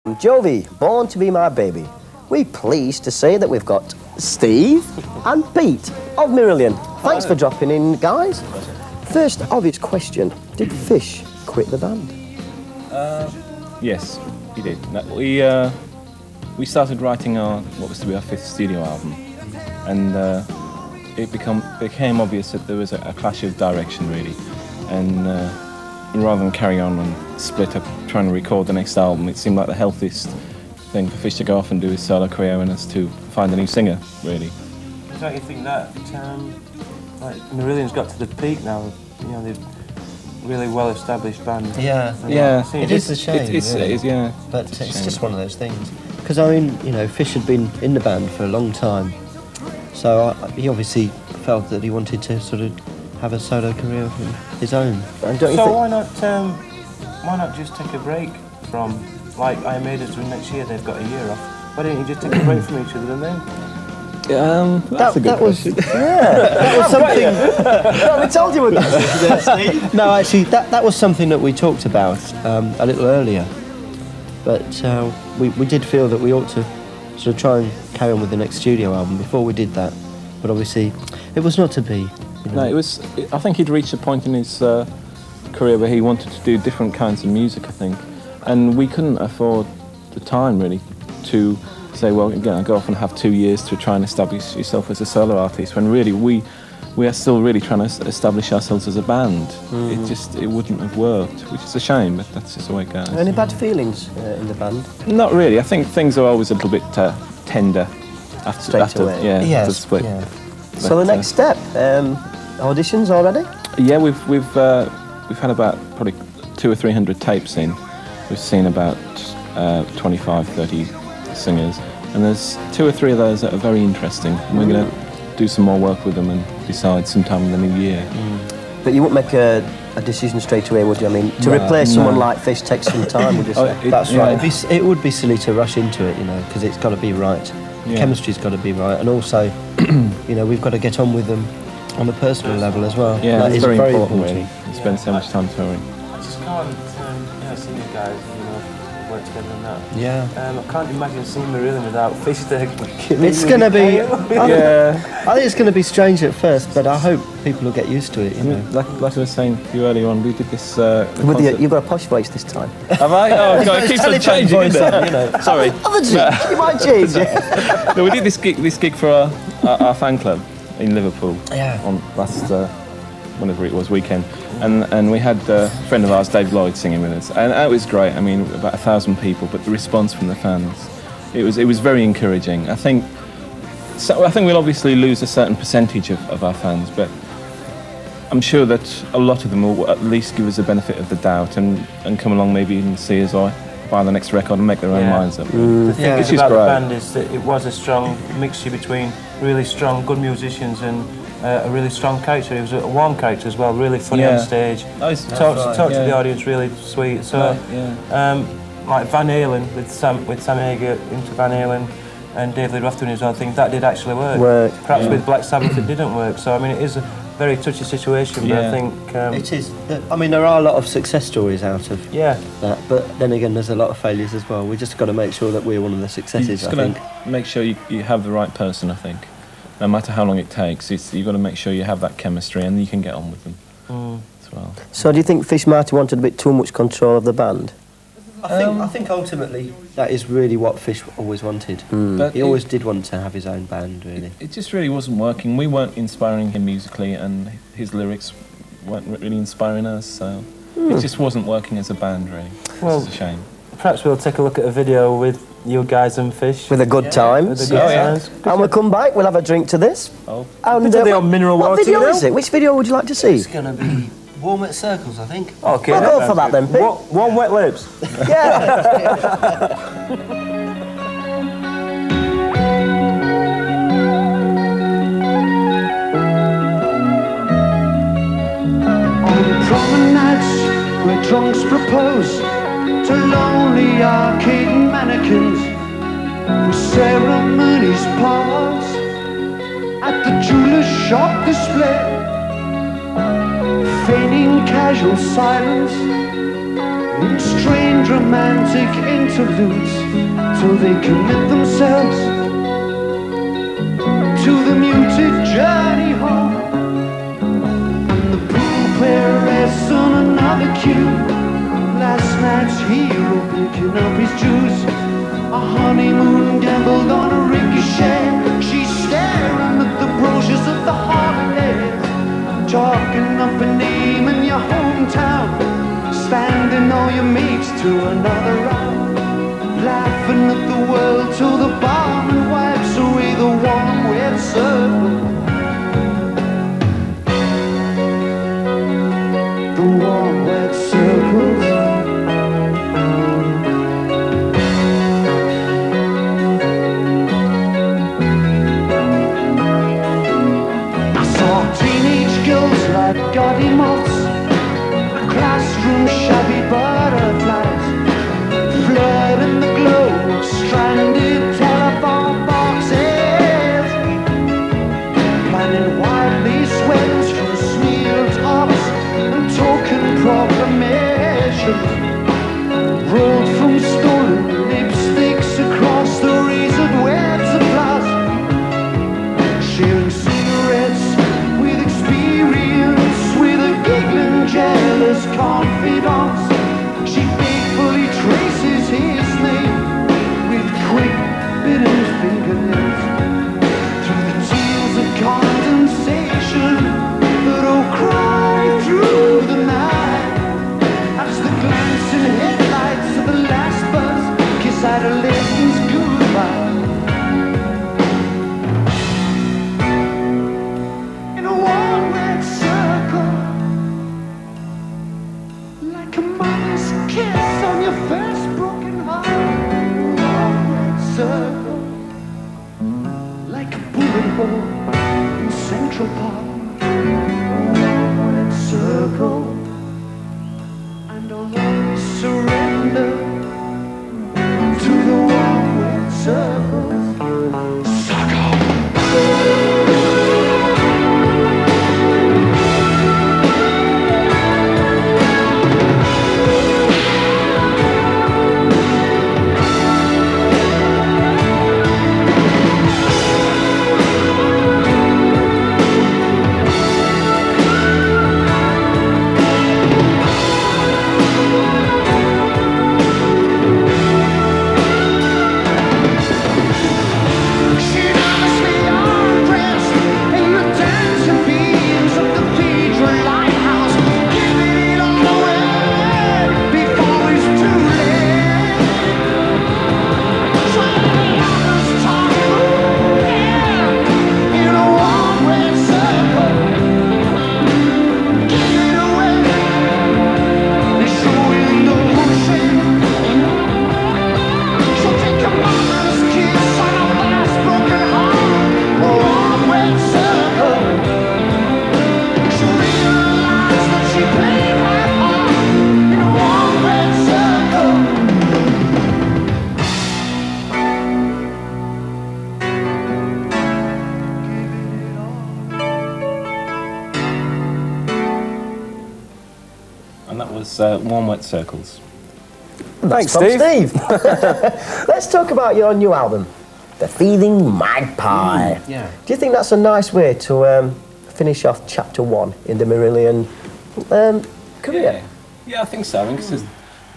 Jovi, Born to Be My Baby. We're pleased to say that we've got Steve and Pete of Marillion. Thanks for dropping in, guys. First obvious question, did Fish quit the band? Yes, he did. We started writing what was to be our fifth studio album, and it became obvious that there was a clash of direction, really, and rather than carry on and split up trying to record the next album, it seemed like the healthiest thing for Fish to go off and do his solo career and us to find a new singer, really. Don't you think that Marillion's got to the peak now? You know, they've really well-established band. Yeah, it is a shame. It is, yeah. But it's just one of those things. Because I mean, you know, Fish had been in the band for a long time, so he obviously felt that he wanted to sort of have a solo career of his own. And don't you So think... why not just take a break from, like Iron Maiden's doing next year? They've got a year off. Why don't you just take a break from each other and then? That's a good question. That was something. No, we told you that. No, actually, that was something that we talked about a little earlier. But we did feel that we ought to sort of try and carry on with the next studio album before we did that. But obviously, it was not to be. You know. No, I think he'd reached a point in his career where he wanted to do different kinds of music, I think. And we couldn't afford the time, really, to say, well, again, go off and have 2 years to try and establish yourself as a solo artist, when really we are still really trying to establish ourselves as a band. It wouldn't have worked, which is a shame, but that's just the way it goes. Any bad feelings in the band? Not really. I think things are always a little bit tender after away. after split. Yeah. So the next step, auditions already? Yeah, we've had about probably 200 or 300 tapes in. We've seen about 25, 30 singers, and there's 2 or 3 of those that are very interesting. And we're going to do some more work with them and decide sometime in the new year. But you wouldn't make a decision straight away, would you? I mean, to replace someone like Fish takes some time, would you say? That's right. It would be silly to rush into it, you know, because it's got to be right. Yeah. Chemistry's got to be right, and also, you know, we've got to get on with them on a personal level as well. Yeah, that it's is very important, really. We spend so much time touring. I just can't, seeing you guys, work together and that. Yeah. I can't imagine seeing Marillion without Fish there. It's going to be. I think it's going to be strange at first, but I hope people will get used to it. You know. Like I was saying to you earlier on, we did this. You've got a posh voice this time. Have I? Oh, God, it keeps on changing, isn't it? You know. Sorry. You might change it. No, we did this gig for our fan club in Liverpool. Yeah. On last whenever it was weekend, and we had a friend of ours, Dave Lloyd, singing with us, and it was great. I mean, about 1,000 people, but the response from the fans, it was very encouraging. I think we'll obviously lose a certain percentage of our fans, but I'm sure that a lot of them will at least give us the benefit of the doubt and come along, maybe even see us or buy the next record and make their own minds up. The thing Which is about the great. band is that it was a strong mixture between really strong, good musicians and a really strong character. He was a warm character as well, really funny on stage. Talked to the audience, really sweet. So, like Van Halen with Sam Hager into Van Halen and Dave Lee Roth doing his own thing, that did actually work. Perhaps with Black Sabbath it didn't work. So I mean, it is a very touchy situation, but I think it is. I mean, there are a lot of success stories out of that, but then again, there's a lot of failures as well. We just got to make sure that we're one of the successes. You've got to make sure you have the right person, I think. No matter how long it takes, you've got to make sure you have that chemistry and you can get on with them as well. So do you think Fish might have wanted a bit too much control of the band? I think ultimately that is really what Fish always wanted. But he always did want to have his own band, really. It just really wasn't working. We weren't inspiring him musically, and his lyrics weren't really inspiring us, so it just wasn't working as a band, really. Well, it's a shame. Perhaps we'll take a look at a video with you guys and Fish. With a good time. With a good times. And we'll come back, we'll have a drink to this. Oh. And, What mineral water, video is it? Which video would you like to see? It's going to be Warm at Circles, I think. Okay, We'll go for that then, Pete. One wet lips. Yeah. Promenades where drunks propose to lonely arcade mannequins, where ceremonies pause at the jeweler's shop display, feigning casual silence in strange romantic interludes till they commit themselves to the muted journey home. And the pool player rests on another cue. Last night's hero picking up his juice. A honeymoon gambled on a ricochet. She's staring at the brochures of the holidays, talking up a name in your hometown, standing all your mates to another round, laughing at the world till the barman wipes away the warm wet circle. The warm wet circles. Like gaudy moths, classroom shabby butterflies, flooding the glow of stranded telephone boxes, planning wild lace weddings from smear tops and token proclamations, rolled from stolen lipsticks across the razored webs of glass, sharing cigarettes with experience, with a giggling, jealous confidence. She faithfully traces his name with quick, bitten fingernails through the tears of condensation that all cry through the night as the glancing headlights of the last bus kiss adolescence goodbye. Like a bullet hole in Central Park, red circle, and I'll always surrender to the warm red circle. Sucker. Warm Wet Circles. Thanks, Steve. Let's talk about your new album, The Feeling Magpie. Yeah. Do you think that's a nice way to finish off chapter 1 in the Marillion career? Yeah, I think so. I mean, 'cause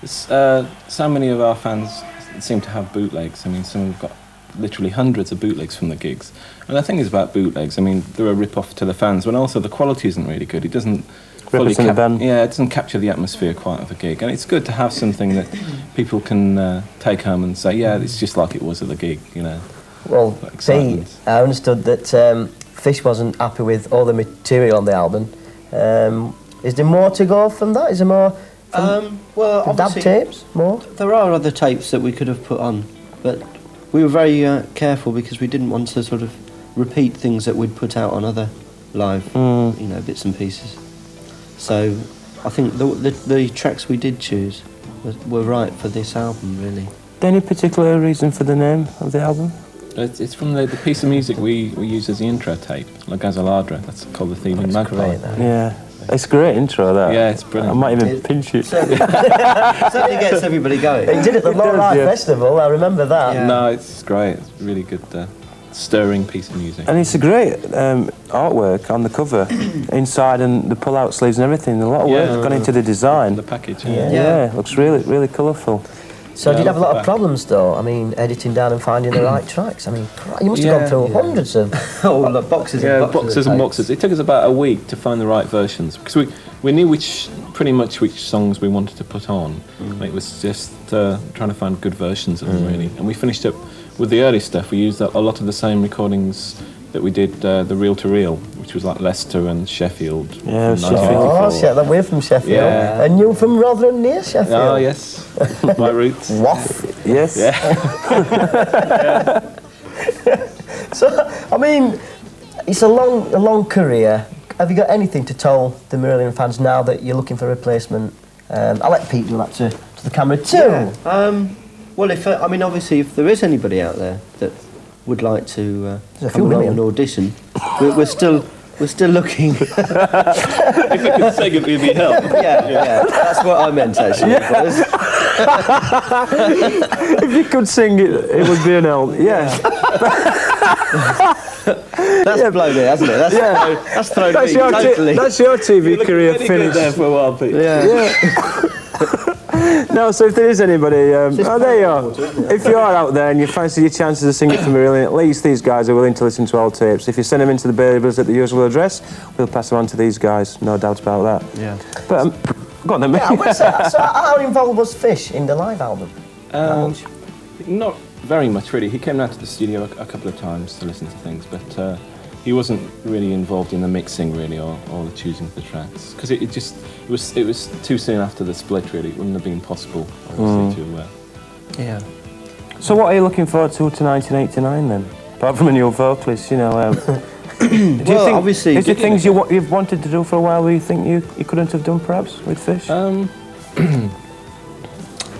there's so many of our fans seem to have bootlegs. I mean, some have got literally hundreds of bootlegs from the gigs. And the thing is about bootlegs, I mean, they're a rip-off to the fans, but also the quality isn't really good. It doesn't fully it doesn't capture the atmosphere quite of a gig. And it's good to have something that people can take home and say, yeah, it's just like it was at the gig, you know. Well, see, I understood that Fish wasn't happy with all the material on the album. Is there more to go from that? Is there more well, dub tapes? More? There are other tapes that we could have put on, but we were very careful because we didn't want to sort of repeat things that we'd put out on other live, you know, bits and pieces. So I think the tracks we did choose were right for this album, really. Any particular reason for the name of the album? It's from the piece of music we use as the intro tape, La Gazaladra. That's called The Feeling Magpie. Yeah. It's a great intro, that. Yeah, it's brilliant. I might even pinch it. Certainly gets everybody going. He did it at the Low Life yeah. Festival, I remember that. Yeah. No, it's great. It's a really good, stirring piece of music. And it's a great artwork on the cover, inside and the pull-out sleeves and everything. A lot of work has gone into the design. The package. Yeah, it looks really, really colourful. So did you have a lot of back. problems though? I mean, editing down and finding the right tracks. I mean, you must have gone through hundreds of... Oh, look, boxes Yeah, and boxes. boxes and boxes. It took us about a week to find the right versions because we knew pretty much which songs we wanted to put on. And it was just trying to find good versions of them, really. And we finished up with the early stuff. We used a lot of the same recordings that we did the reel to reel, which was like Leicester and Sheffield. Yeah, from Sheffield. 1954. Oh, shit, that we're from Sheffield. Yeah. And you from rather near Sheffield. Oh yes, my roots. Waff. Yes. Yeah. So, I mean, it's a long career. Have you got anything to tell the Marillion fans now that you're looking for a replacement? I'll let Pete do that to the camera too. Well, obviously, if there is anybody out there that would like to There's a few come along million. and audition, we're still looking. If we could sing it, we'd be help. yeah, that's what I meant actually. If you could sing it, it would be an help. Yeah. That's blown it, hasn't it? That's thrown me totally. That's your TV career finished. there for a while, Pete. Yeah. No, so if there is anybody, there you are. If you are out there and you fancy your chances of singing for Marillion, at least these guys are willing to listen to old tapes. If you send them into the Bailey at the usual address, we'll pass them on to these guys, no doubt about that. Yeah. But, go on then, mate. Yeah, what's that? So how involved was Fish in the live album? How much? Not very much, really. He came down to the studio a couple of times to listen to things, but he wasn't really involved in the mixing, really, or the choosing of the tracks, because it was too soon after the split, really. It wouldn't have been possible, obviously, to. Yeah. So what are you looking forward to 1989 then? Apart from a new vocalist, you know. Do you think, obviously, is there things you've wanted to do for a while where you think you couldn't have done, perhaps, with Fish?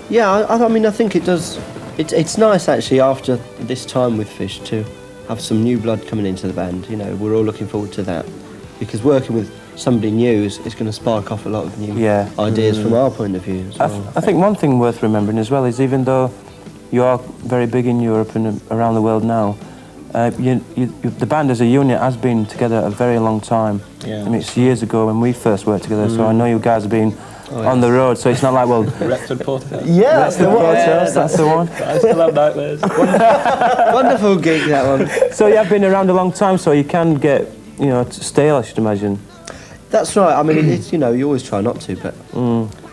Yeah, I mean, I think it does. It's nice actually after this time with Fish to have some new blood coming into the band. You know, we're all looking forward to that because working with somebody new is going to spark off a lot of new ideas from our point of view as well. I think one thing worth remembering as well is even though you are very big in Europe and around the world now, the band as a unit has been together a very long time. Yeah. I mean, it's years ago when we first worked together, so I know you guys have been on the road, so it's not like, well... Retford Porterhouse. Yeah, that's the one. That's the one. I still have nightmares. Wonderful gig, that one. So you have been around a long time, so you can get, stale, I should imagine. That's right. I mean, it's, you always try not to, but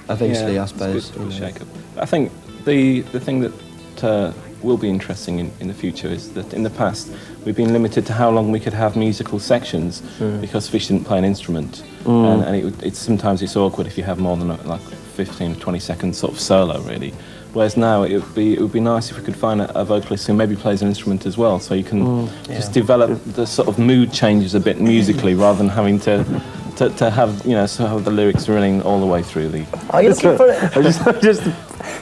eventually, I it's suppose. good to shake up. I think the thing that will be interesting in the future is that in the past we've been limited to how long we could have musical sections because Fish didn't play an instrument, and sometimes it's awkward if you have more than like 15 or 20 seconds sort of solo, really. Whereas now it would be nice if we could find a vocalist who maybe plays an instrument as well, so you can just develop the sort of mood changes a bit musically rather than having to have sort of the lyrics running all the way through the. Are you looking for it? I'm just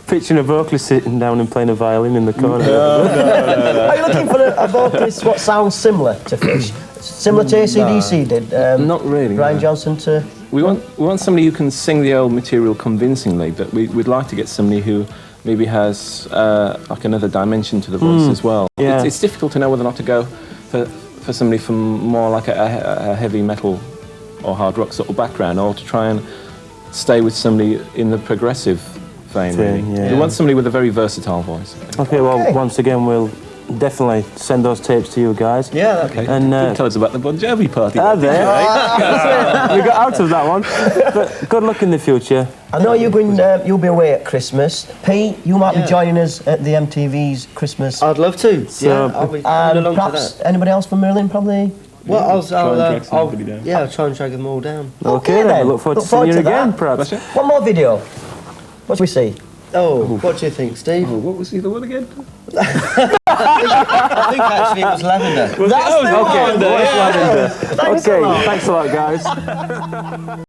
picturing a vocalist sitting down and playing a violin in the corner. Are you looking for a vocalist what sounds similar to Fish? Similar to AC/DC did? Not really. Brian no. Johnson to... We want somebody who can sing the old material convincingly, but we'd like to get somebody who maybe has like another dimension to the voice as well. Yeah. It's difficult to know whether or not to go for somebody from more like a heavy metal or hard rock sort of background, or to try and stay with somebody in the progressive vein, really. Yeah. We want somebody with a very versatile voice. Okay, well, once again, we'll definitely send those tapes to you guys. Yeah, okay. And Tell us about the Bon Jovi party. there. We got out of that one. But good luck in the future. I know you'll be away at Christmas. Pete, you might be joining us at the MTV's Christmas. I'd love to. So- I'll be coming along to perhaps that. anybody else from Marillion, probably? Well, I'll try and drag them all down. Okay then. Look forward to seeing you again, perhaps. One more video. What do we see? Oh, what do you think, Steve? Oh, what was the other one again? I think actually it was Lavender. That's the one! Okay, thanks a lot, guys.